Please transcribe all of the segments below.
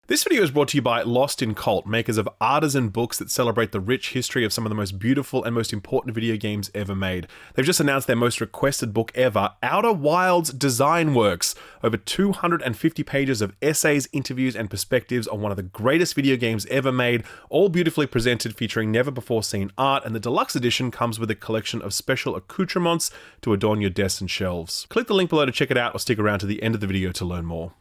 This video is brought to you by Lost in Cult, makers of artisan books that celebrate the rich history of some of the most beautiful and most important video games ever made. They've just announced their most requested book ever, Outer Wilds Design Works, over 250 pages of essays, interviews, and perspectives on one of the greatest video games ever made, all beautifully presented featuring never-before-seen art, and the deluxe edition comes with a collection of special accoutrements to adorn your desks and shelves. Click the link below to check it out or stick around to the end of the video to learn more.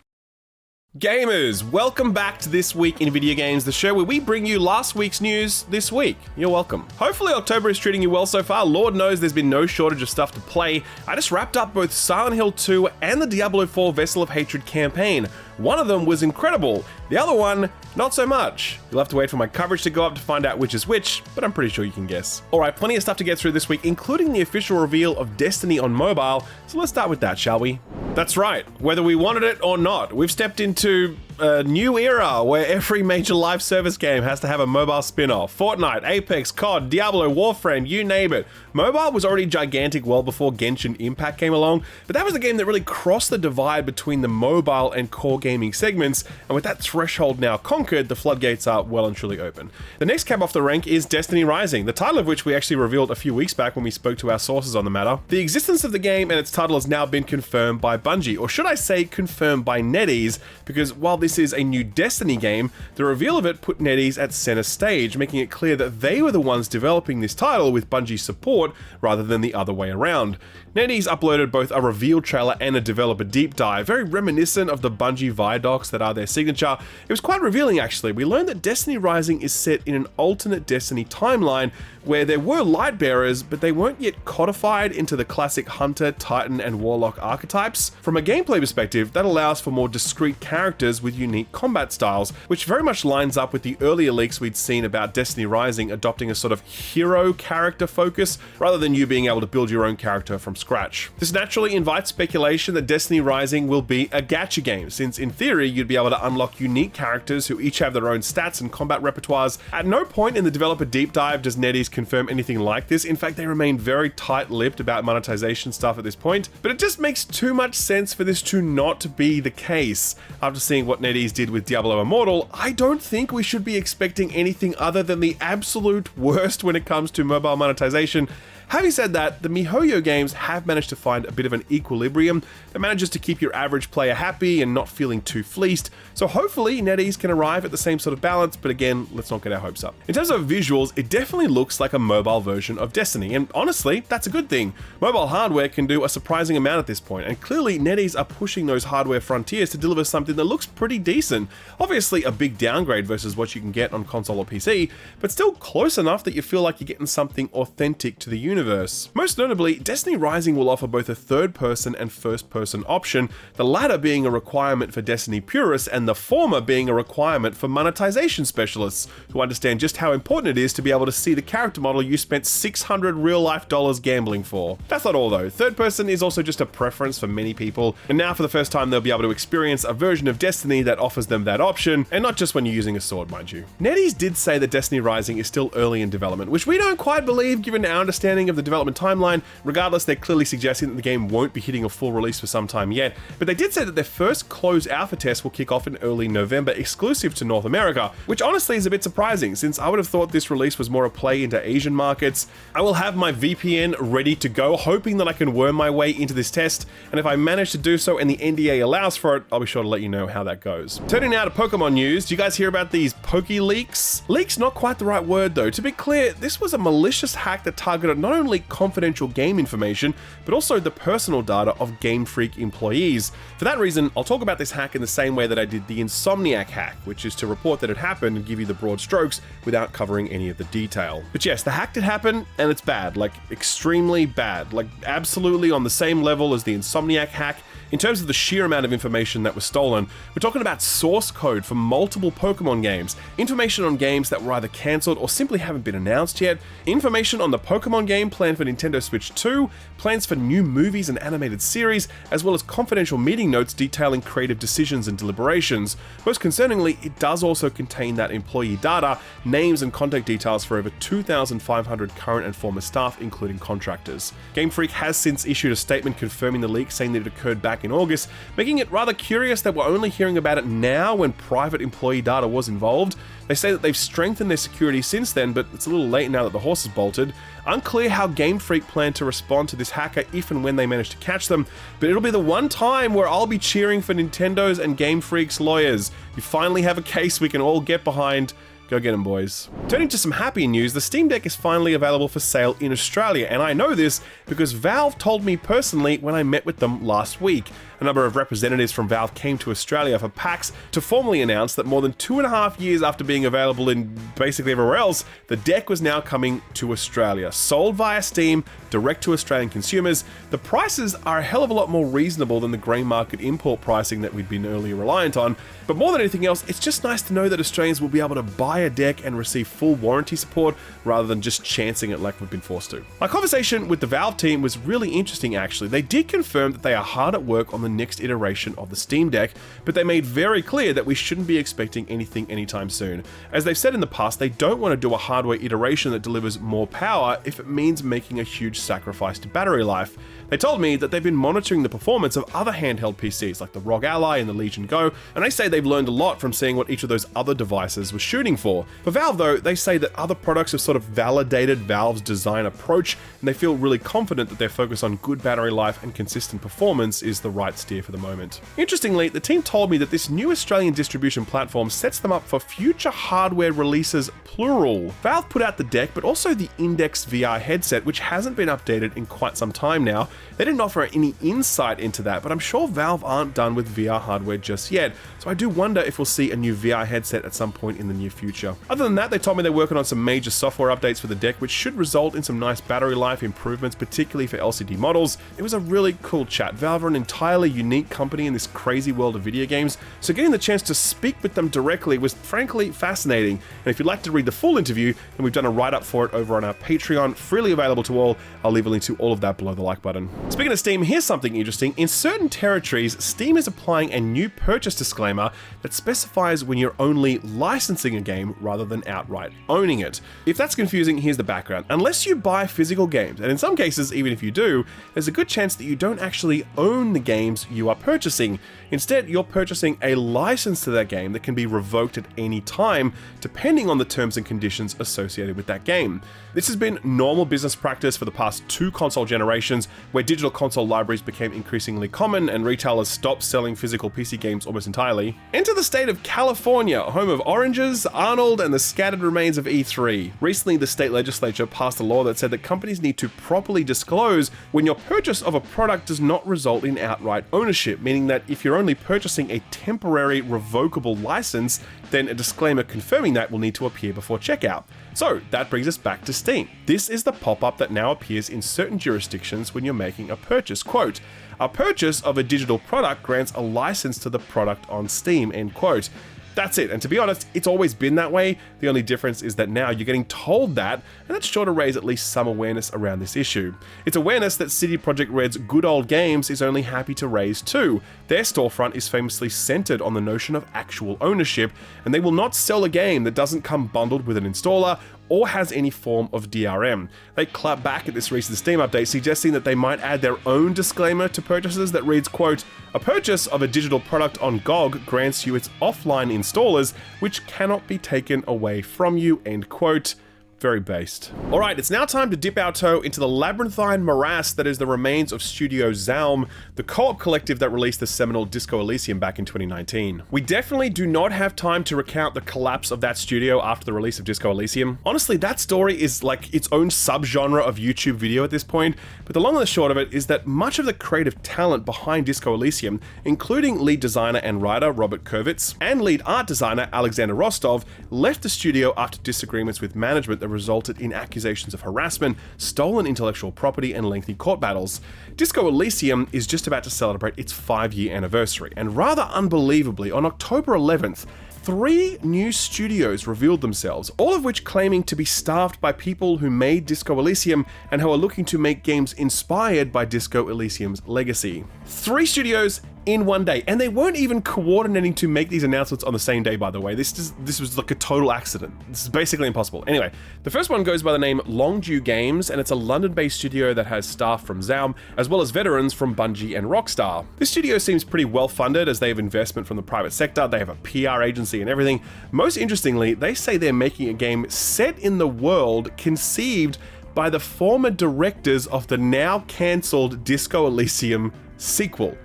Gamers, welcome back to This Week in Video Games, the show where we bring you last week's news this week. You're welcome. Hopefully October is treating you well so far. Lord knows there's been no shortage of stuff to play. I just wrapped up both Silent Hill 2 and the Diablo 4 Vessel of Hatred campaign. One of them was incredible, the other one, not so much. You'll have to wait for my coverage to go up to find out which is which, but I'm pretty sure you can guess. Alright, plenty of stuff to get through this week, including the official reveal of Destiny on mobile, so let's start with that, shall we? That's right, whether we wanted it or not, we've stepped into a new era where every major live service game has to have a mobile spin-off. Fortnite, Apex, COD, Diablo, Warframe, you name it. Mobile was already gigantic well before Genshin Impact came along, but that was the game that really crossed the divide between the mobile and core gaming segments, and with that threshold now conquered, the floodgates are well and truly open. The next cab off the rank is Destiny Rising, the title of which we actually revealed a few weeks back when we spoke to our sources on the matter. The existence of the game and its title has now been confirmed by Bungie, or should I say confirmed by NetEase, because while this is a new Destiny game, the reveal of it put NetEase at center stage, making it clear that they were the ones developing this title with Bungie's support rather than the other way around. NetEase uploaded both a reveal trailer and a developer deep dive, very reminiscent of the Bungie Vidocs that are their signature. It was quite revealing actually. We learned that Destiny Rising is set in an alternate Destiny timeline where there were Lightbearers, but they weren't yet codified into the classic Hunter, Titan, and Warlock archetypes. From a gameplay perspective, that allows for more discrete characters with unique combat styles, which very much lines up with the earlier leaks we'd seen about Destiny Rising adopting a sort of hero character focus, rather than you being able to build your own character from scratch. This naturally invites speculation that Destiny Rising will be a gacha game, since in theory you'd be able to unlock unique characters who each have their own stats and combat repertoires. At no point in the developer deep dive does NetEase confirm anything like this. In fact, they remain very tight-lipped about monetization stuff at this point, but it just makes too much sense for this to not be the case. After seeing what NetEase did with Diablo Immortal, I don't think we should be expecting anything other than the absolute worst when it comes to mobile monetization. Having said that, the MiHoYo games have managed to find a bit of an equilibrium that manages to keep your average player happy and not feeling too fleeced, so hopefully NetEase can arrive at the same sort of balance, but again, let's not get our hopes up. In terms of visuals, it definitely looks like a mobile version of Destiny, and honestly, that's a good thing. Mobile hardware can do a surprising amount at this point, and clearly NetEase are pushing those hardware frontiers to deliver something that looks pretty decent. Obviously a big downgrade versus what you can get on console or PC, but still close enough that you feel like you're getting something authentic to the universe. Most notably, Destiny Rising will offer both a third-person and first-person option, the latter being a requirement for Destiny purists and the former being a requirement for monetization specialists who understand just how important it is to be able to see the character model you spent $600 real-life dollars gambling for. That's not all though. Third-person is also just a preference for many people, and now for the first time they'll be able to experience a version of Destiny that offers them that option, and not just when you're using a sword, mind you. NetEase did say that Destiny Rising is still early in development, which we don't quite believe given our understanding of the development timeline. Regardless, they're clearly suggesting that the game won't be hitting a full release for some time yet, but they did say that their first closed alpha test will kick off in early November, exclusive to North America, which honestly is a bit surprising since I would have thought this release was more a play into Asian markets. I will have my VPN ready to go, hoping that I can worm my way into this test, and if I manage to do so and the NDA allows for it, I'll be sure to let you know how that goes. Turning now to Pokemon news, do you guys hear about these Poke Leaks? Leaks not quite the right word though. To be clear, this was a malicious hack that targeted not only confidential game information, but also the personal data of Game Freak employees. For that reason, I'll talk about this hack in the same way that I did the Insomniac hack, which is to report that it happened and give you the broad strokes without covering any of the detail. But yes, the hack did happen, and it's bad, like extremely bad, like absolutely on the same level as the Insomniac hack. In terms of the sheer amount of information that was stolen, we're talking about source code for multiple Pokemon games, information on games that were either cancelled or simply haven't been announced yet, information on the Pokemon game planned for Nintendo Switch 2, plans for new movies and animated series, as well as confidential meeting notes detailing creative decisions and deliberations. Most concerningly, it does also contain that employee data, names and contact details for over 2,500 current and former staff, including contractors. Game Freak has since issued a statement confirming the leak, saying that it occurred back back in August, making it rather curious that we're only hearing about it now when private employee data was involved. They say that they've strengthened their security since then, but it's a little late now that the horse is bolted. Unclear how Game Freak plan to respond to this hacker if and when they manage to catch them, but it'll be the one time where I'll be cheering for Nintendo's and Game Freak's lawyers. You finally have a case we can all get behind. Go get them, boys. Turning to some happy news, the Steam Deck is finally available for sale in Australia, and I know this because Valve told me personally when I met with them last week. A number of representatives from Valve came to Australia for PAX to formally announce that more than 2.5 years after being available in basically everywhere else, the deck was now coming to Australia. Sold via Steam, direct to Australian consumers, the prices are a hell of a lot more reasonable than the grey market import pricing that we'd been earlier reliant on. But more than anything else, it's just nice to know that Australians will be able to buy a deck and receive full warranty support rather than just chancing it like we've been forced to. My conversation with the Valve team was really interesting actually. They did confirm that they are hard at work on the next iteration of the Steam Deck, but they made very clear that we shouldn't be expecting anything anytime soon. As they've said in the past, they don't want to do a hardware iteration that delivers more power if it means making a huge sacrifice to battery life. They told me that they've been monitoring the performance of other handheld PCs like the ROG Ally and the Legion Go, and they say they've learned a lot from seeing what each of those other devices was shooting for. For Valve though, they say that other products have sort of validated Valve's design approach, and they feel really confident that their focus on good battery life and consistent performance is the right steer for the moment. Interestingly, the team told me that this new Australian distribution platform sets them up for future hardware releases plural. Valve put out the deck, but also the Index VR headset, which hasn't been updated in quite some time now. They didn't offer any insight into that, but I'm sure Valve aren't done with VR hardware just yet, so I do wonder if we'll see a new VR headset at some point in the near future. Other than that, they told me they're working on some major software updates for the deck, which should result in some nice battery life improvements, particularly for LCD models. It was a really cool chat. Valve are an entirely unique company in this crazy world of video games, so getting the chance to speak with them directly was frankly fascinating. And if you'd like to read the full interview, then we've done a write-up for it over on our Patreon, freely available to all. I'll leave a link to all of that below the like button. Speaking of Steam, here's something interesting. In certain territories, Steam is applying a new purchase disclaimer that specifies when you're only licensing a game rather than outright owning it. If that's confusing, here's the background. Unless you buy physical games, and in some cases, even if you do, there's a good chance that you don't actually own the games you are purchasing. Instead, you're purchasing a license to that game that can be revoked at any time, depending on the terms and conditions associated with that game. This has been normal business practice for the past 2 console generations, where digital console libraries became increasingly common and retailers stopped selling physical PC games almost entirely. Enter the state of California, home of oranges, Arnold, and the scattered remains of E3. Recently, the state legislature passed a law that said that companies need to properly disclose when your purchase of a product does not result in outright ownership, meaning that if you're only purchasing a temporary revocable license, then a disclaimer confirming that will need to appear before checkout. So that brings us back to Steam. This is the pop-up that now appears in certain jurisdictions when you're making a purchase. Quote, "A purchase of a digital product grants a license to the product on Steam," end quote. That's it, and to be honest, it's always been that way. The only difference is that now you're getting told that, and that's sure to raise at least some awareness around this issue. It's awareness that CD Projekt Red's Good Old Games is only happy to raise too. Their storefront is famously centered on the notion of actual ownership, and they will not sell a game that doesn't come bundled with an installer or has any form of DRM. They clap back at this recent Steam update, suggesting that they might add their own disclaimer to purchases that reads, quote, "A purchase of a digital product on GOG grants you its offline installers, which cannot be taken away from you," end quote. Very based. Alright, it's now time to dip our toe into the labyrinthine morass that is the remains of Studio Zaum, the co-op collective that released the seminal Disco Elysium back in 2019. We definitely do not have time to recount the collapse of that studio after the release of Disco Elysium. Honestly, that story is like its own subgenre of YouTube video at this point, but the long and the short of it is that much of the creative talent behind Disco Elysium, including lead designer and writer Robert Kurvitz and lead art designer Alexander Rostov, left the studio after disagreements with management that resulted in accusations of harassment, stolen intellectual property, and lengthy court battles. Disco Elysium is just about to celebrate its 5-year anniversary, and rather unbelievably, on October 11th, 3 new studios revealed themselves, all of which claiming to be staffed by people who made Disco Elysium and who are looking to make games inspired by Disco Elysium's legacy. 3 studios in one day. And they weren't even coordinating to make these announcements on the same day, by the way. This was like a total accident. This is basically impossible. Anyway, the first one goes by the name Longdew Games, and it's a London-based studio that has staff from Zaum, as well as veterans from Bungie and Rockstar. This studio seems pretty well-funded as they have investment from the private sector, they have a PR agency and everything. Most interestingly, they say they're making a game set in the world conceived by the former directors of the now cancelled Disco Elysium sequel.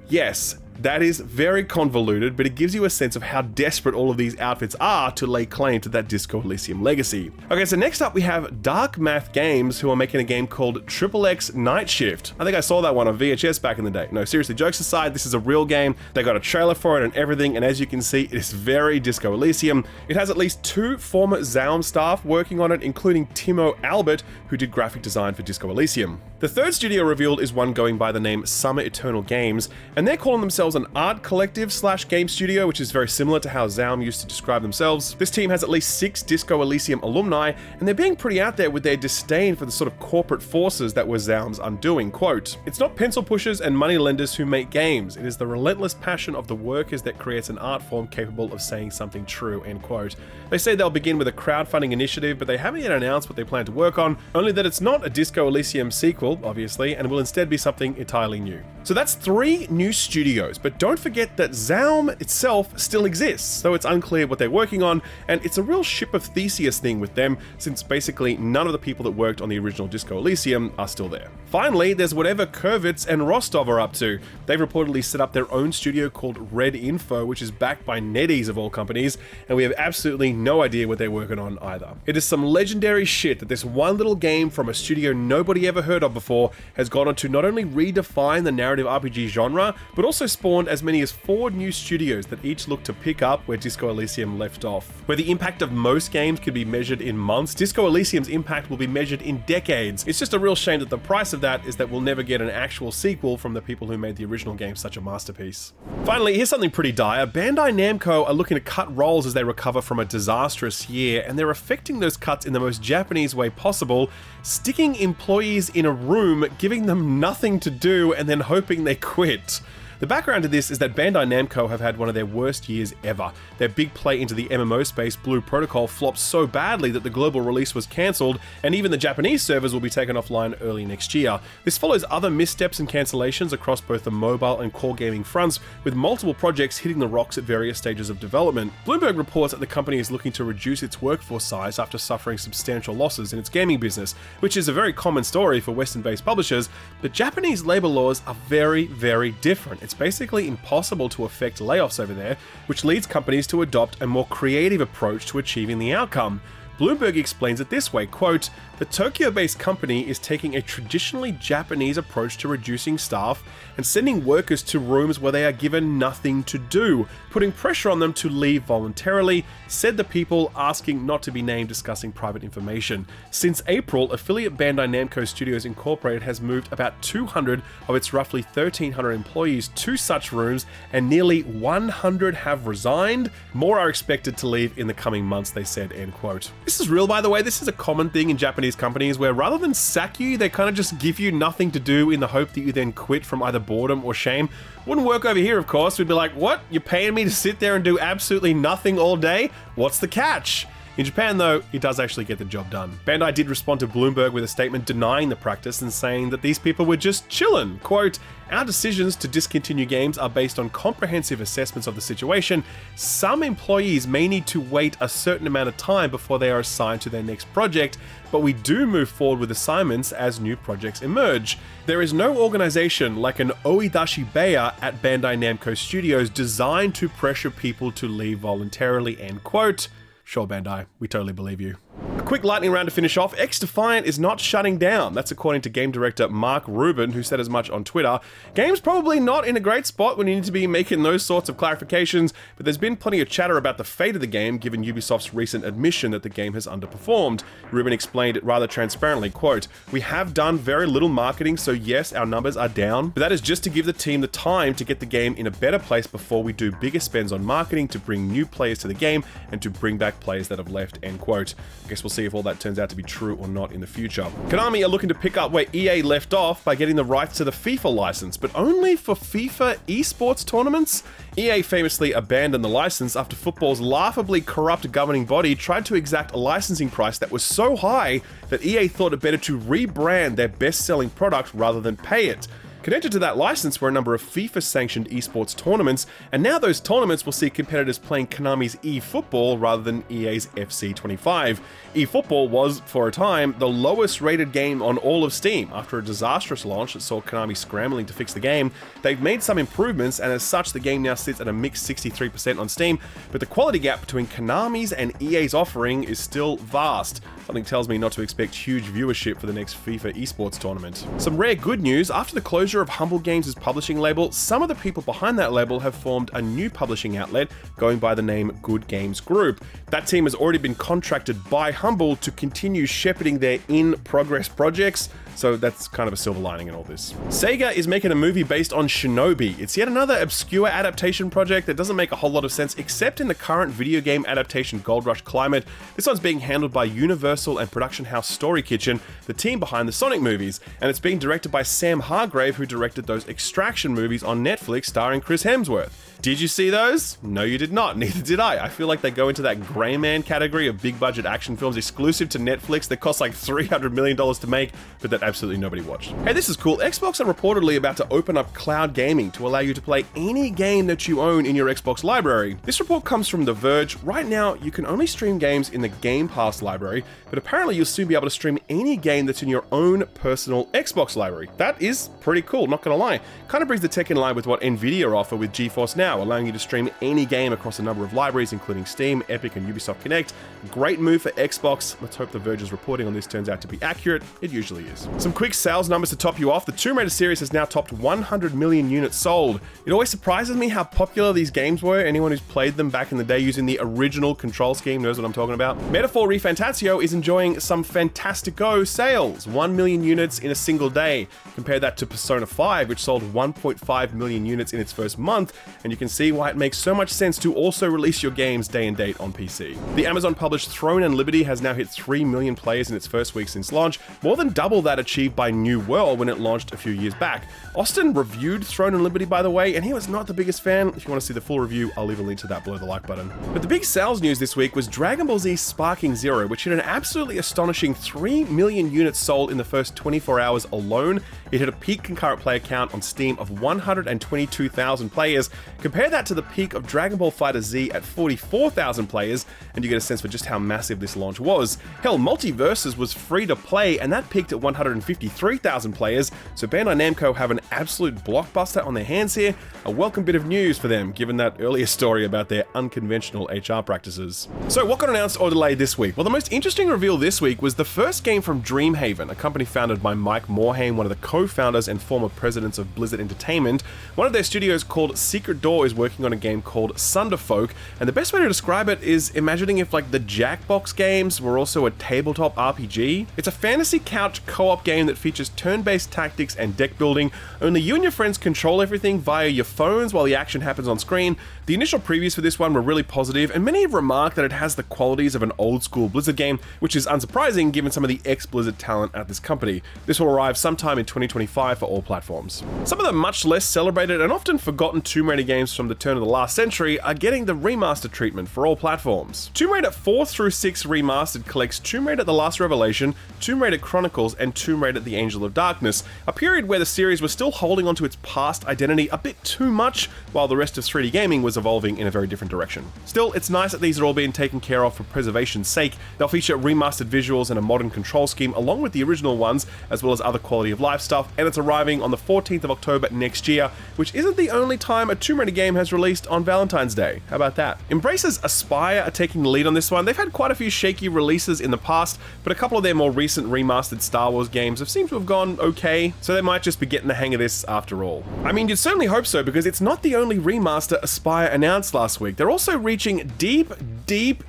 Yes, that is very convoluted, but it gives you a sense of how desperate all of these outfits are to lay claim to that Disco Elysium legacy. Okay, so next up we have Dark Math Games, who are making a game called XXX Night Shift. I think I saw that one on VHS back in the day. No, seriously, jokes aside, this is a real game. They got a trailer for it and everything, and as you can see, it is very Disco Elysium. It has at least 2 former Zaum staff working on it, including Timo Albert, who did graphic design for Disco Elysium. The third studio revealed is one going by the name Summer Eternal Games, and they're calling themselves an art collective / game studio, which is very similar to how Zaum used to describe themselves. This team has at least 6 Disco Elysium alumni, and they're being pretty out there with their disdain for the sort of corporate forces that were Zaum's undoing. Quote, "It's not pencil pushers and money lenders who make games. It is the relentless passion of the workers that creates an art form capable of saying something true," end quote. They say they'll begin with a crowdfunding initiative, but they haven't yet announced what they plan to work on, only that it's not a Disco Elysium sequel, obviously, and will instead be something entirely new. So that's 3 new studios, but don't forget that Zaum itself still exists, though it's unclear what they're working on, and it's a real Ship of Theseus thing with them, since basically none of the people that worked on the original Disco Elysium are still there. Finally, there's whatever Kurvitz and Rostov are up to. They've reportedly set up their own studio called Red Info, which is backed by NetEase of all companies, and we have absolutely no idea what they're working on either. It is some legendary shit that this one little game from a studio nobody ever heard of before has gone on to not only redefine the narrative RPG genre, but also spawned as many as 4 new studios that each look to pick up where Disco Elysium left off. Where the impact of most games could be measured in months, Disco Elysium's impact will be measured in decades. It's just a real shame that the price of that is that we'll never get an actual sequel from the people who made the original game such a masterpiece. Finally, here's something pretty dire. Bandai Namco are looking to cut roles as they recover from a disastrous year, and they're effecting those cuts in the most Japanese way possible, sticking employees in a room, giving them nothing to do, and then hoping they quit. The background to this is that Bandai Namco have had one of their worst years ever. Their big play into the MMO space, Blue Protocol, flopped so badly that the global release was cancelled, and even the Japanese servers will be taken offline early next year. This follows other missteps and cancellations across both the mobile and core gaming fronts, with multiple projects hitting the rocks at various stages of development. Bloomberg reports that the company is looking to reduce its workforce size after suffering substantial losses in its gaming business, which is a very common story for Western-based publishers, but Japanese labor laws are very, very different. It's basically impossible to effect layoffs over there, which leads companies to adopt a more creative approach to achieving the outcome. Bloomberg explains it this way, quote, "The Tokyo-based company is taking a traditionally Japanese approach to reducing staff and sending workers to rooms where they are given nothing to do, putting pressure on them to leave voluntarily," said the people asking not to be named discussing private information. Since April, affiliate Bandai Namco Studios Incorporated has moved about 200 of its roughly 1,300 employees to such rooms, and nearly 100 have resigned. More are expected to leave in the coming months, they said, end quote. This is real, by the way. This is a common thing in Japanese companies where rather than sack you, they kind of just give you nothing to do in the hope that you then quit from either boredom or shame. Wouldn't work over here, of course. We'd be like, what? You're paying me to sit there and do absolutely nothing all day? What's the catch? In Japan, though, it does actually get the job done. Bandai did respond to Bloomberg with a statement denying the practice and saying that these people were just chillin'. Quote, "Our decisions to discontinue games are based on comprehensive assessments of the situation. Some employees may need to wait a certain amount of time before they are assigned to their next project, but we do move forward with assignments as new projects emerge. There is no organization like an Oidashi Beya at Bandai Namco Studios designed to pressure people to leave voluntarily," end quote. Sure, Bandai, we totally believe you. A quick lightning round to finish off. X-Defiant is not shutting down. That's according to game director Mark Rubin, who said as much on Twitter. Game's probably not in a great spot when you need to be making those sorts of clarifications, but there's been plenty of chatter about the fate of the game given Ubisoft's recent admission that the game has underperformed. Rubin explained it rather transparently, quote, "We have done very little marketing, so yes, our numbers are down, but that is just to give the team the time to get the game in a better place before we do bigger spends on marketing to bring new players to the game and to bring back players that have left," end quote. I guess we'll see if all that turns out to be true or not in the future. Konami are looking to pick up where EA left off by getting the rights to the FIFA license, but only for FIFA esports tournaments? EA famously abandoned the license after football's laughably corrupt governing body tried to exact a licensing price that was so high that EA thought it better to rebrand their best-selling product rather than pay it. Connected to that license were a number of FIFA-sanctioned esports tournaments, and now those tournaments will see competitors playing Konami's eFootball rather than EA's FC25. eFootball was, for a time, the lowest-rated game on all of Steam. After a disastrous launch that saw Konami scrambling to fix the game, they've made some improvements, and as such, the game now sits at a mixed 63% on Steam, but the quality gap between Konami's and EA's offering is still vast. Something tells me not to expect huge viewership for the next FIFA esports tournament. Some rare good news: after the closure of Humble Games' publishing label, some of the people behind that label have formed a new publishing outlet going by the name Good Games Group. That team has already been contracted by Humble to continue shepherding their in-progress projects, so that's kind of a silver lining in all this. Sega is making a movie based on Shinobi. It's yet another obscure adaptation project that doesn't make a whole lot of sense except in the current video game adaptation Gold Rush climate. This one's being handled by Universal and production house Story Kitchen, the team behind the Sonic movies, and it's being directed by Sam Hargrave, who directed those Extraction movies on Netflix starring Chris Hemsworth. Did you see those? No, you did not. Neither did I. I feel like they go into that grey man category of big budget action films exclusive to Netflix that cost like $300 million to make, but that absolutely nobody watched. Hey, this is cool. Xbox are reportedly about to open up cloud gaming to allow you to play any game that you own in your Xbox library. This report comes from The Verge. Right now, you can only stream games in the Game Pass library, but apparently you'll soon be able to stream any game that's in your own personal Xbox library. That is pretty cool, not gonna lie. Kind of brings the tech in line with what Nvidia offer with GeForce Now, allowing you to stream any game across a number of libraries, including Steam, Epic, and Ubisoft Connect. Great move for Xbox. Let's hope The Verge's reporting on this turns out to be accurate. It usually is. Some quick sales numbers to top you off. The Tomb Raider series has now topped 100 million units sold. It always surprises me how popular these games were. Anyone who's played them back in the day using the original control scheme knows what I'm talking about. Metaphor ReFantasio is enjoying some fantastico sales. 1 million units in a single day. Compare that to Persona 5, which sold 1.5 million units in its first month, and you can see why it makes so much sense to also release your games day and date on PC. The Amazon-published Throne and Liberty has now hit 3 million players in its first week since launch, more than double that achieved by New World when it launched a few years back. Austin reviewed Throne and Liberty, by the way, and he was not the biggest fan. If you want to see the full review, I'll leave a link to that below the like button. But the big sales news this week was Dragon Ball Z Sparking Zero, which hit an absolutely astonishing 3 million units sold in the first 24 hours alone. It hit a peak concurrent player count on Steam of 122,000 players. Compare that to the peak of Dragon Ball FighterZ at 44,000 players, and you get a sense for just how massive this launch was. Hell, Multiverses was free to play, and that peaked at 153,000 players, so Bandai Namco have an absolute blockbuster on their hands here. A welcome bit of news for them, given that earlier story about their unconventional HR practices. So what got announced or delayed this week? Well, the most interesting reveal this week was the first game from Dreamhaven, a company founded by Mike Morhaime, one of the co-founders and former presidents of Blizzard Entertainment. One of their studios called Secret Door is working on a game called Sunderfolk, and the best way to describe it is imagining if like the Jackbox games were also a tabletop RPG. It's a fantasy couch co-op game that features turn-based tactics and deck building. Only you and your friends control everything via your phones while the action happens on screen. The initial previews for this one were really positive, and many have remarked that it has the qualities of an old-school Blizzard game, which is unsurprising given some of the ex-Blizzard talent at this company. This will arrive sometime in 2025 for all platforms. Some of the much less celebrated and often forgotten Tomb Raider games from the turn of the last century are getting the remaster treatment for all platforms. Tomb Raider 4 through 6 Remastered collects Tomb Raider The Last Revelation, Tomb Raider Chronicles, and Tomb Raider The Angel of Darkness, a period where the series was still holding onto its past identity a bit too much, while the rest of 3D gaming was evolving in a very different direction. Still, it's nice that these are all being taken care of for preservation's sake. They'll feature remastered visuals and a modern control scheme along with the original ones, as well as other quality of life stuff, and it's arriving on the 14th of October next year, which isn't the only time a Tomb Raider game has released on Valentine's Day. How about that? Embracer's Aspyr are taking the lead on this one. They've had quite a few shaky releases in the past, but a couple of their more recent remastered Star Wars games have seemed to have gone okay, so they might just be getting the hang of this after all. I mean, you'd certainly hope so, because it's not the only remaster Aspyr announced last week. They're also reaching deep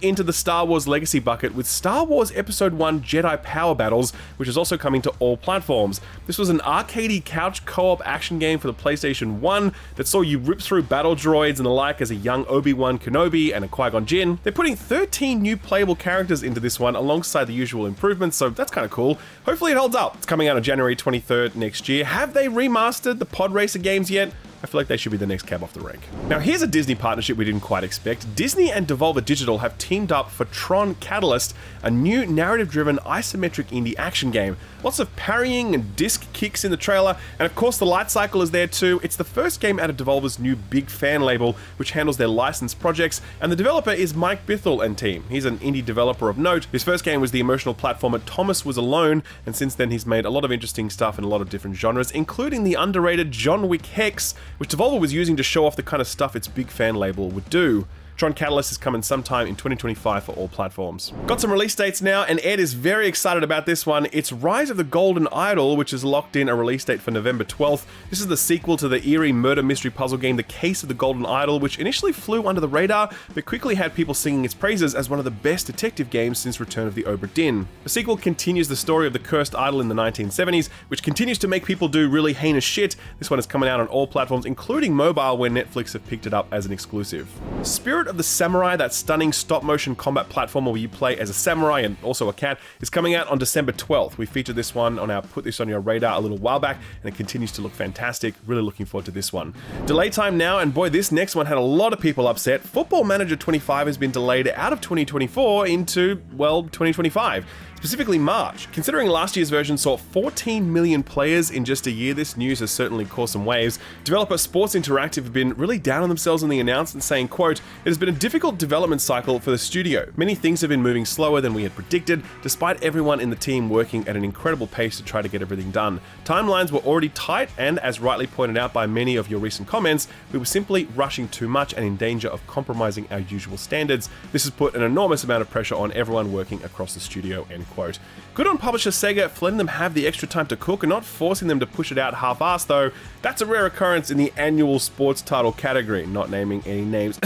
into the Star Wars legacy bucket with Star Wars Episode 1 Jedi Power Battles, which is also coming to all platforms. This was an arcadey couch co-op action game for the PlayStation 1 that saw you rip through battle droids and the like as a young Obi-Wan Kenobi and a Qui-Gon Jinn. They're putting 13 new playable characters into this one alongside the usual improvements, so that's kind of cool. Hopefully it holds up. It's coming out on January 23rd next year. Have they remastered the Pod Racer games yet? I feel like they should be the next cab off the rank. Now here's a Disney partnership we didn't quite expect. Disney and Devolver Digital have teamed up for Tron Catalyst, a new narrative-driven isometric indie action game. Lots of parrying and disc kicks in the trailer, and of course the light cycle is there too. It's the first game out of Devolver's new Big Fan label, which handles their licensed projects, and the developer is Mike Bithell and team. He's an indie developer of note. His first game was the emotional platformer Thomas Was Alone, and since then he's made a lot of interesting stuff in a lot of different genres, including the underrated John Wick Hex, which Devolver was using to show off the kind of stuff its Big Fan label would do. Tron Catalyst is coming sometime in 2025 for all platforms. Got some release dates now, and Ed is very excited about this one. It's Rise of the Golden Idol, which has locked in a release date for November 12th. This is the sequel to the eerie murder mystery puzzle game The Case of the Golden Idol, which initially flew under the radar, but quickly had people singing its praises as one of the best detective games since Return of the Obra Dinn. The sequel continues the story of the cursed idol in the 1970s, which continues to make people do really heinous shit. This one is coming out on all platforms, including mobile, where Netflix have picked it up as an exclusive. Spirit of the Samurai, that stunning stop-motion combat platformer where you play as a samurai and also a cat, is coming out on December 12th. We featured this one on our Put This On Your Radar a little while back, and it continues to look fantastic. Really looking forward to this one. Delay time now, and boy, this next one had a lot of people upset. Football Manager 25 has been delayed out of 2024 into, well, 2025. Specifically March. Considering last year's version saw 14 million players in just a year, this news has certainly caused some waves. Developer Sports Interactive have been really down on themselves in the announcement, saying, quote, "It has been a difficult development cycle for the studio. Many things have been moving slower than we had predicted, despite everyone in the team working at an incredible pace to try to get everything done. Timelines were already tight, and as rightly pointed out by many of your recent comments, we were simply rushing too much and in danger of compromising our usual standards. This has put an enormous amount of pressure on everyone working across the studio," end quote. Good on publisher Sega for letting them have the extra time to cook and not forcing them to push it out half-assed, though. That's a rare occurrence in the annual sports title category, not naming any names.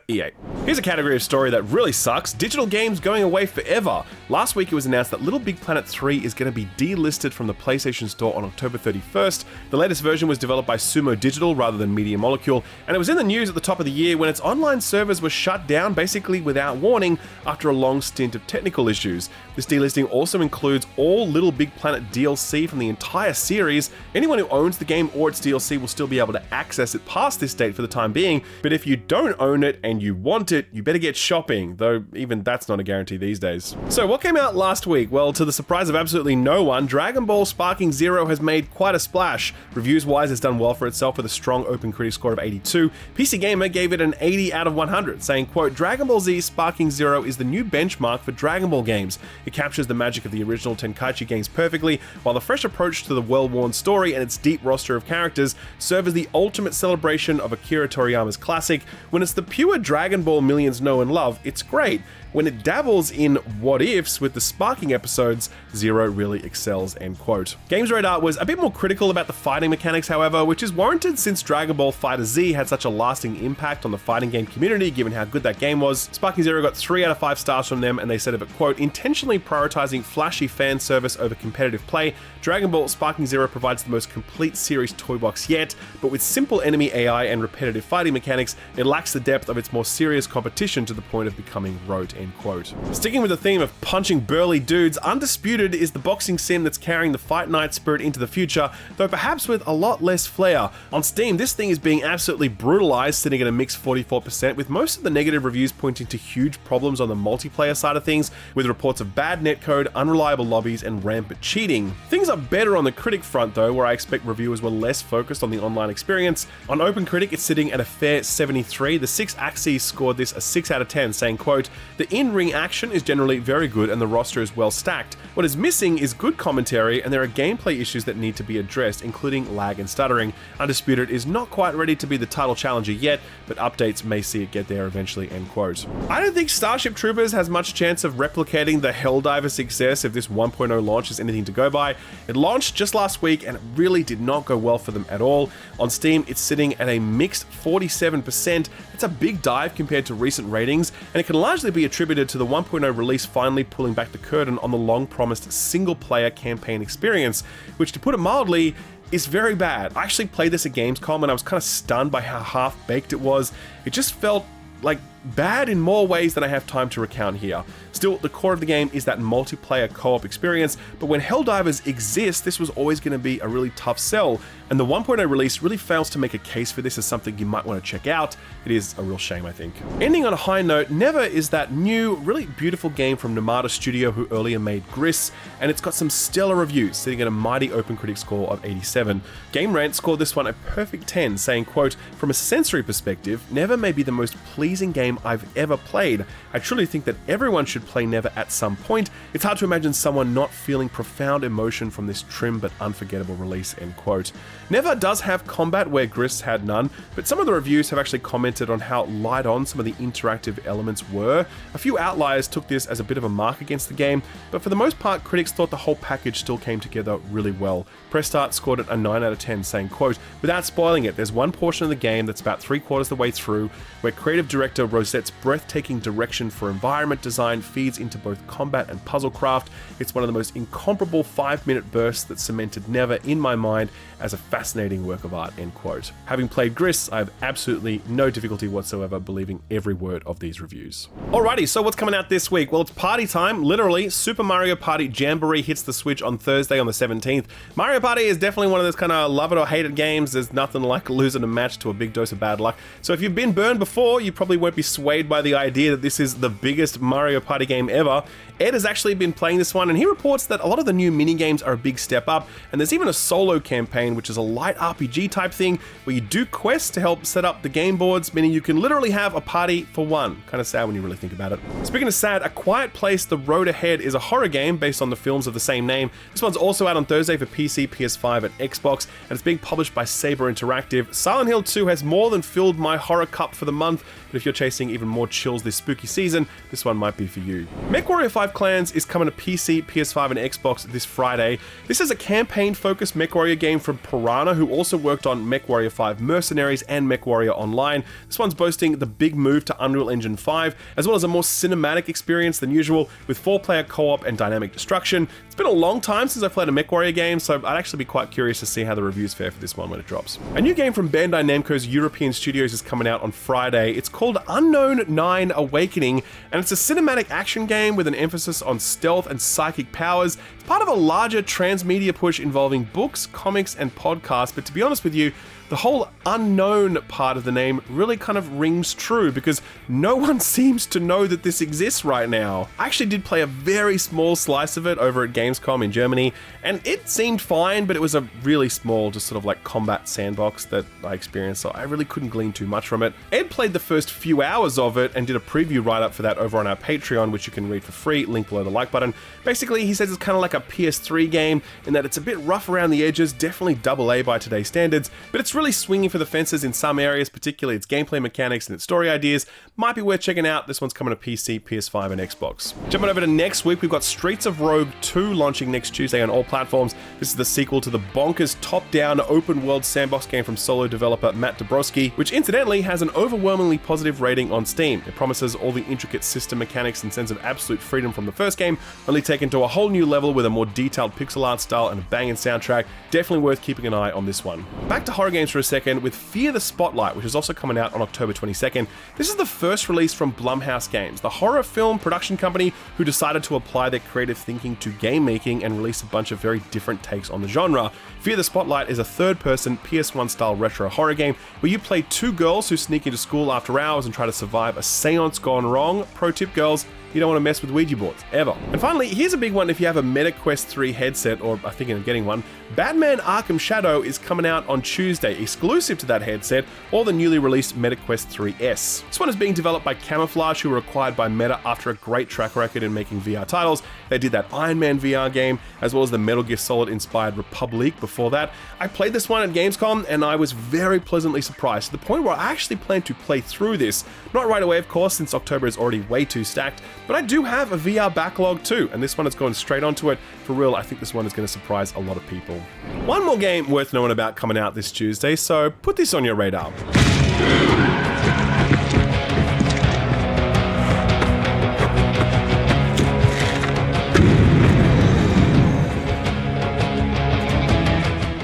EA. Here's a category of story that really sucks. Digital games going away forever. Last week it was announced that Little Big Planet 3 is going to be delisted from the PlayStation Store on October 31st. The latest version was developed by Sumo Digital rather than Media Molecule, and it was in the news at the top of the year when its online servers were shut down basically without warning after a long stint of technical issues. This delisting also includes all Little Big Planet DLC from the entire series. Anyone who owns the game or its DLC will still be able to access it past this date for the time being, but if you don't own it and you want it, you better get shopping, though even that's not a guarantee these days. So what came out last week? Well, to the surprise of absolutely no one, Dragon Ball Sparking Zero has made quite a splash. Reviews-wise, it's done well for itself with a strong OpenCritic score of 82. PC Gamer gave it an 80 out of 100, saying, quote, "Dragon Ball Z Sparking Zero is the new benchmark for Dragon Ball games. It captures the magic of the original Tenkaichi games perfectly, while the fresh approach to the well-worn story and its deep roster of characters serve as the ultimate celebration of Akira Toriyama's classic. When it's the pure Dragon Ball millions know and love, it's great. When it dabbles in what-ifs with the sparking episodes, Zero really excels," end quote. Games Radar was a bit more critical about the fighting mechanics, however, which is warranted since Dragon Ball FighterZ had such a lasting impact on the fighting game community given how good that game was. Sparking Zero got 3 out of 5 stars from them, and they said of it, quote, "Intentionally prioritizing flashy fan service over competitive play, Dragon Ball Sparking Zero provides the most complete series toy box yet, but with simple enemy AI and repetitive fighting mechanics, it lacks the depth of its more serious competition to the point of becoming rote," end quote. Sticking with the theme of punching burly dudes, Undisputed is the boxing sim that's carrying the Fight Night spirit into the future, though perhaps with a lot less flair. On Steam, this thing is being absolutely brutalized, sitting at a mixed 44%, with most of the negative reviews pointing to huge problems on the multiplayer side of things, with reports of bad netcode, unreliable lobbies, and rampant cheating. Things are better on the critic front though, where I expect reviewers were less focused on the online experience. On OpenCritic, it's sitting at a fair 73. The 6-axis PC scored this a 6 out of 10, saying, quote, "The in-ring action is generally very good and the roster is well stacked. What is missing is good commentary and there are gameplay issues that need to be addressed, including lag and stuttering. Undisputed is not quite ready to be the title challenger yet, but updates may see it get there eventually," end quote. I don't think Starship Troopers has much chance of replicating the Helldiver success if this 1.0 launch is anything to go by. It launched just last week and it really did not go well for them at all. On Steam, it's sitting at a mixed 47%. It's a big dive compared to recent ratings, and it can largely be attributed to the 1.0 release finally pulling back the curtain on the long-promised single-player campaign experience, which, to put it mildly, is very bad. I actually played this at Gamescom and I was kind of stunned by how half-baked it was. It just felt like bad in more ways than I have time to recount here. Still, the core of the game is that multiplayer co-op experience, but when Helldivers exist, this was always going to be a really tough sell, and the 1.0 release really fails to make a case for this as something you might want to check out. It is a real shame, I think. Ending on a high note, Never is that new, really beautiful game from Nomada Studio who earlier made Gris, and it's got some stellar reviews, sitting at a mighty OpenCritic score of 87. Game Rant scored this one a perfect 10, saying, quote, "From a sensory perspective, Never may be the most pleasing game I've ever played. I truly think that everyone should play Never at some point. It's hard to imagine someone not feeling profound emotion from this trim but unforgettable release," end quote. Never does have combat where Gris had none, but some of the reviews have actually commented on how light on some of the interactive elements were. A few outliers took this as a bit of a mark against the game, but for the most part, critics thought the whole package still came together really well. Press Start scored it a 9 out of 10, saying, quote, "Without spoiling it, there's one portion of the game that's about 3/4 the way through, where creative director Rosette's breathtaking direction for environment design feeds into both combat and puzzle craft. It's one of the most incomparable 5-minute bursts that cemented Never in my mind as a fascinating work of art," end quote. Having played Gris, I have absolutely no difficulty whatsoever believing every word of these reviews. Alrighty, so what's coming out this week? Well, it's party time, literally. Super Mario Party Jamboree hits the Switch on Thursday on the 17th. Mario Party is definitely one of those kind of love it or hate it games. There's nothing like losing a match to a big dose of bad luck. So if you've been burned before, you probably won't be swayed by the idea that this is the biggest Mario Party game ever. Ed has actually been playing this one, and he reports that a lot of the new mini-games are a big step up, and there's even a solo campaign, which is a light RPG type thing, where you do quests to help set up the game boards, meaning you can literally have a party for one. Kind of sad when you really think about it. Speaking of sad, A Quiet Place: The Road Ahead is a horror game based on the films of the same name. This one's also out on Thursday for PC, PS5, and Xbox, and it's being published by Saber Interactive. Silent Hill 2 has more than filled my horror cup for the month, but if you're chasing even more chills this spooky season, this one might be for you. MechWarrior 5 Clans is coming to PC, PS5, and Xbox this Friday. This is a campaign-focused MechWarrior game from Piranha, who also worked on MechWarrior 5 Mercenaries and MechWarrior Online. This one's boasting the big move to Unreal Engine 5, as well as a more cinematic experience than usual, with 4-player co-op and dynamic destruction. It's been a long time since I've played a MechWarrior game, so I'd actually be quite curious to see how the reviews fare for this one when it drops. A new game from Bandai Namco's European studios is coming out on Friday. It's called Unknown 9 Awakening, and it's a cinematic action game with an emphasis on stealth and psychic powers. It's part of a larger transmedia push involving books, comics, and podcasts, but to be honest with you, the whole unknown part of the name really kind of rings true because no one seems to know that this exists right now. I actually did play a very small slice of it over at Gamescom in Germany, and it seemed fine, but it was a really small, just sort of like combat sandbox that I experienced, so I really couldn't glean too much from it. Ed played the first few hours of it and did a preview write-up for that over on our Patreon, which you can read for free, link below the like button. Basically, he says it's kind of like a PS3 game in that it's a bit rough around the edges, definitely AA by today's standards, but it's really swinging for the fences in some areas, particularly its gameplay mechanics and its story ideas. Might be worth checking out. This one's coming to PC, PS5, and Xbox. Jumping over to next week, we've got Streets of Rogue 2 launching next Tuesday on all platforms. This is the sequel to the bonkers top-down open-world sandbox game from solo developer Matt Dabrowski, which incidentally has an overwhelmingly positive rating on Steam. It promises all the intricate system mechanics and sense of absolute freedom from the first game, only taken to a whole new level with a more detailed pixel art style and a banging soundtrack. Definitely worth keeping an eye on this one. Back to horror games for a second, with Fear the Spotlight, which is also coming out on October 22nd. This is the first release from Blumhouse Games, the horror film production company who decided to apply their creative thinking to game making and release a bunch of very different takes on the genre. Fear the Spotlight is a third-person PS1 style retro horror game where you play two girls who sneak into school after hours and try to survive a seance gone wrong. Pro tip, girls, you don't want to mess with Ouija boards, ever. And finally, here's a big one if you have a MetaQuest 3 headset, or are thinking of getting one. Batman Arkham Shadow is coming out on Tuesday, exclusive to that headset, or the newly released MetaQuest 3S. This one is being developed by Camouflage, who were acquired by Meta after a great track record in making VR titles. They did that Iron Man VR game, as well as the Metal Gear Solid-inspired Republic before that. I played this one at Gamescom, and I was very pleasantly surprised, to the point where I actually plan to play through this. Not right away, of course, since October is already way too stacked, but I do have a VR backlog too, and this one is going straight onto it. For real, I think this one is going to surprise a lot of people. One more game worth knowing about coming out this Tuesday, so put this on your radar.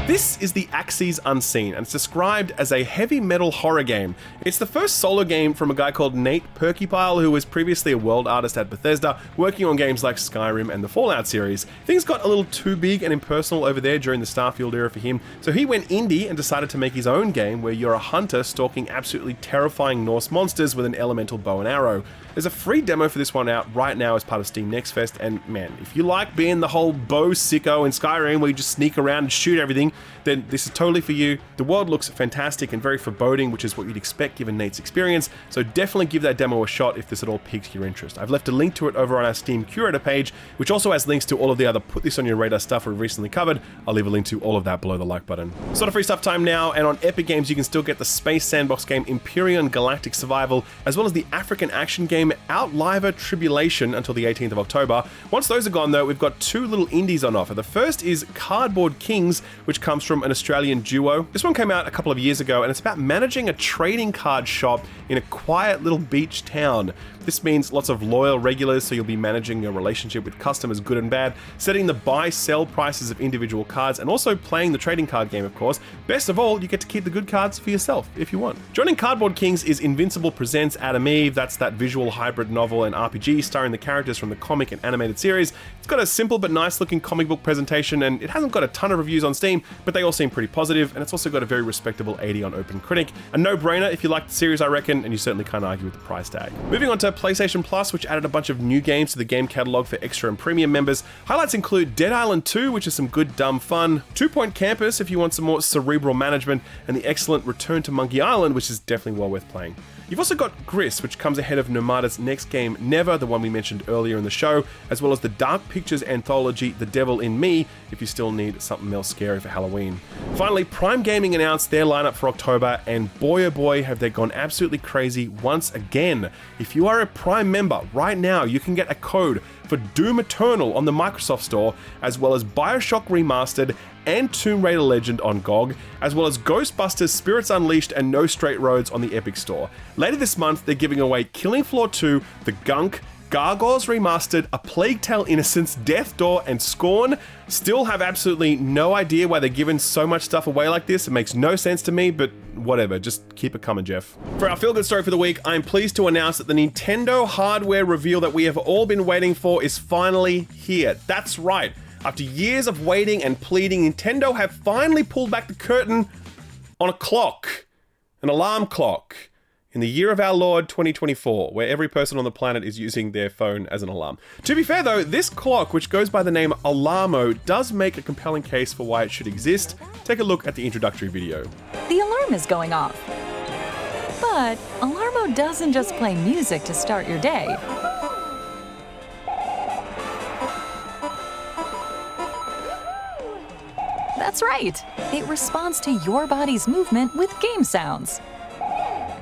This is the Axes Unseen, and it's described as a heavy metal horror game. It's the first solo game from a guy called Nate Perkypile, who was previously a world artist at Bethesda, working on games like Skyrim and the Fallout series. Things got a little too big and impersonal over there during the Starfield era for him, so he went indie and decided to make his own game where you're a hunter stalking absolutely terrifying Norse monsters with an elemental bow and arrow. There's a free demo for this one out right now as part of Steam Next Fest, and man, if you like being the whole bow sicko in Skyrim where you just sneak around and shoot everything, then this is totally for you. The world looks fantastic and very foreboding, which is what you'd expect given Nate's experience, so definitely give that demo a shot if this at all piques your interest. I've left a link to it over on our Steam Curator page, which also has links to all of the other Put This On Your Radar stuff we've recently covered. I'll leave a link to all of that below the like button. Sort of free stuff time now, and on Epic Games you can still get the space sandbox game Empyrean Galactic Survival, as well as the African action game Outliver Tribulation until the 18th of October. Once those are gone though, we've got two little indies on offer. The first is Cardboard Kings, which comes from an Australian duo. This one came out a couple of years ago, and it's about managing a trading card shop in a quiet little beach town. This means lots of loyal regulars, so you'll be managing your relationship with customers, good and bad, setting the buy-sell prices of individual cards, and also playing the trading card game, of course. Best of all, you get to keep the good cards for yourself, if you want. Joining Cardboard Kings is Invincible Presents Adam Eve. That's that visual hybrid novel and RPG starring the characters from the comic and animated series. It's got a simple but nice-looking comic book presentation, and it hasn't got a ton of reviews on Steam, but they all seem pretty positive, and it's also got a very respectable 80 on OpenCritic. A no-brainer if you like the series, I reckon, and you certainly can't argue with the price tag. Moving on to PlayStation Plus, which added a bunch of new games to the game catalog for extra and premium members. Highlights include Dead Island 2, which is some good dumb fun, 2 Point Campus if you want some more cerebral management, and the excellent Return to Monkey Island, which is definitely well worth playing. You've also got Gris, which comes ahead of Nomada's next game, Never, the one we mentioned earlier in the show, as well as the Dark Pictures anthology, The Devil in Me, if you still need something else scary for Halloween. Finally, Prime Gaming announced their lineup for October, and boy oh boy have they gone absolutely crazy once again. If you are a Prime member right now, you can get a code for Doom Eternal on the Microsoft Store, as well as BioShock Remastered and Tomb Raider Legend on GOG, as well as Ghostbusters, Spirits Unleashed, and No Straight Roads on the Epic Store. Later this month, they're giving away Killing Floor 2, The Gunk, Gargoyles Remastered, A Plague Tale Innocence, Death Door, and Scorn. Still have absolutely no idea why they're giving so much stuff away like this. It makes no sense to me, but whatever, just keep it coming, Jeff. For our feel-good story for the week, I'm pleased to announce that the Nintendo hardware reveal that we have all been waiting for is finally here. That's right. After years of waiting and pleading, Nintendo have finally pulled back the curtain on a clock, an alarm clock, in the year of our Lord 2024, where every person on the planet is using their phone as an alarm. To be fair though, this clock, which goes by the name Alarmo, does make a compelling case for why it should exist. Take a look at the introductory video. The alarm is going off. But Alarmo doesn't just play music to start your day. That's right. It responds to your body's movement with game sounds.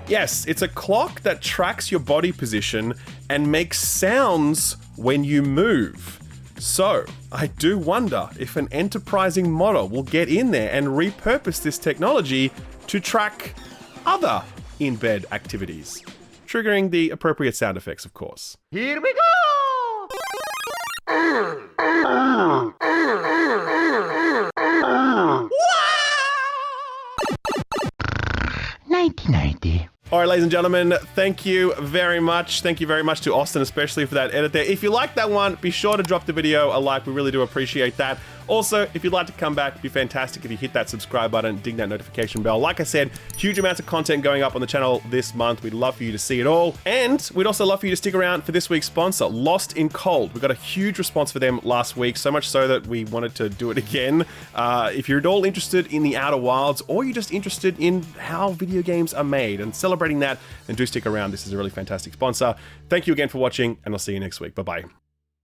Yes, it's a clock that tracks your body position and makes sounds when you move. So, I do wonder if an enterprising model will get in there and repurpose this technology to track other in-bed activities, triggering the appropriate sound effects, of course. Here we go! 1990. All right, ladies and gentlemen, thank you very much. Thank you very much to Austin, especially for that edit there. If you like that one, be sure to drop the video a like. We really do appreciate that. Also, if you'd like to come back, it'd be fantastic if you hit that subscribe button, ding that notification bell. Like I said, huge amounts of content going up on the channel this month. We'd love for you to see it all. And we'd also love for you to stick around for this week's sponsor, Lost in Cold. We got a huge response for them last week, so much so that we wanted to do it again. If you're at all interested in the Outer Wilds, or you're just interested in how video games are made and celebrating that, then do stick around. This is a really fantastic sponsor. Thank you again for watching, and I'll see you next week. Bye-bye.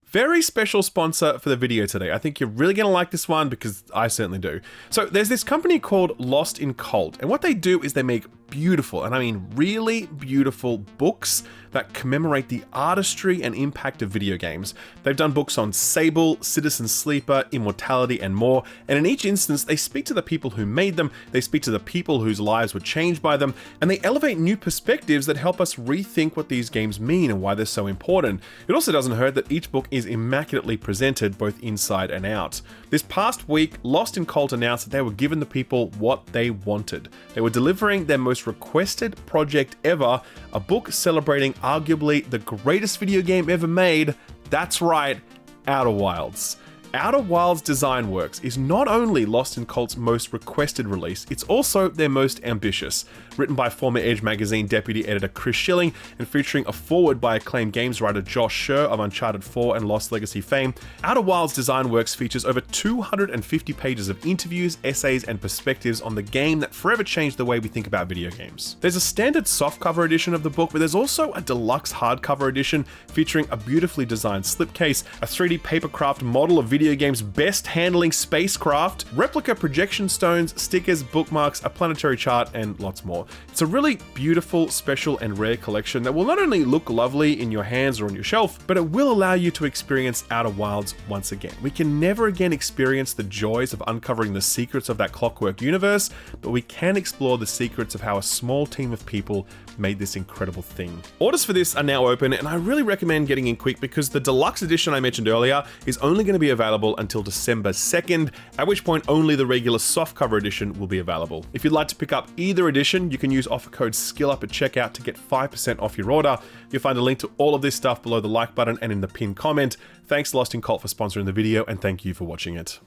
Very special sponsor for the video today. I think you're really going to like this one because I certainly do. So there's this company called Lost in Cold, and what they do is they make beautiful, and I mean really beautiful books that commemorate the artistry and impact of video games. They've done books on Sable, Citizen Sleeper, Immortality, and more, and in each instance, they speak to the people who made them, they speak to the people whose lives were changed by them, and they elevate new perspectives that help us rethink what these games mean and why they're so important. It also doesn't hurt that each book is immaculately presented both inside and out. This past week, Lost in Cold announced that they were giving the people what they wanted. They were delivering their most requested project ever, a book celebrating arguably the greatest video game ever made. That's right, Outer Wilds. Outer Wilds Design Works is not only Lost in Cold's most requested release, it's also their most ambitious. Written by former Edge magazine deputy editor Chris Schilling and featuring a foreword by acclaimed games writer Josh Scher of Uncharted 4 and Lost Legacy fame, Outer Wilds Design Works features over 250 pages of interviews, essays, and perspectives on the game that forever changed the way we think about video games. There's a standard softcover edition of the book, but there's also a deluxe hardcover edition featuring a beautifully designed slipcase, a 3D papercraft model of video game's best handling spacecraft, replica projection stones, stickers, bookmarks, a planetary chart, and lots more. It's a really beautiful, special, and rare collection that will not only look lovely in your hands or on your shelf, but it will allow you to experience Outer Wilds once again. We can never again experience the joys of uncovering the secrets of that clockwork universe, but we can explore the secrets of how a small team of people made this incredible thing. Orders for this are now open, and I really recommend getting in quick because the deluxe edition I mentioned earlier is only going to be available until December 2nd, at which point only the regular softcover edition will be available. If you'd like to pick up either edition, you can use offer code SKILLUP at checkout to get 5% off your order. You'll find a link to all of this stuff below the like button and in the pinned comment. Thanks to Lost in Cold for sponsoring the video, and thank you for watching it.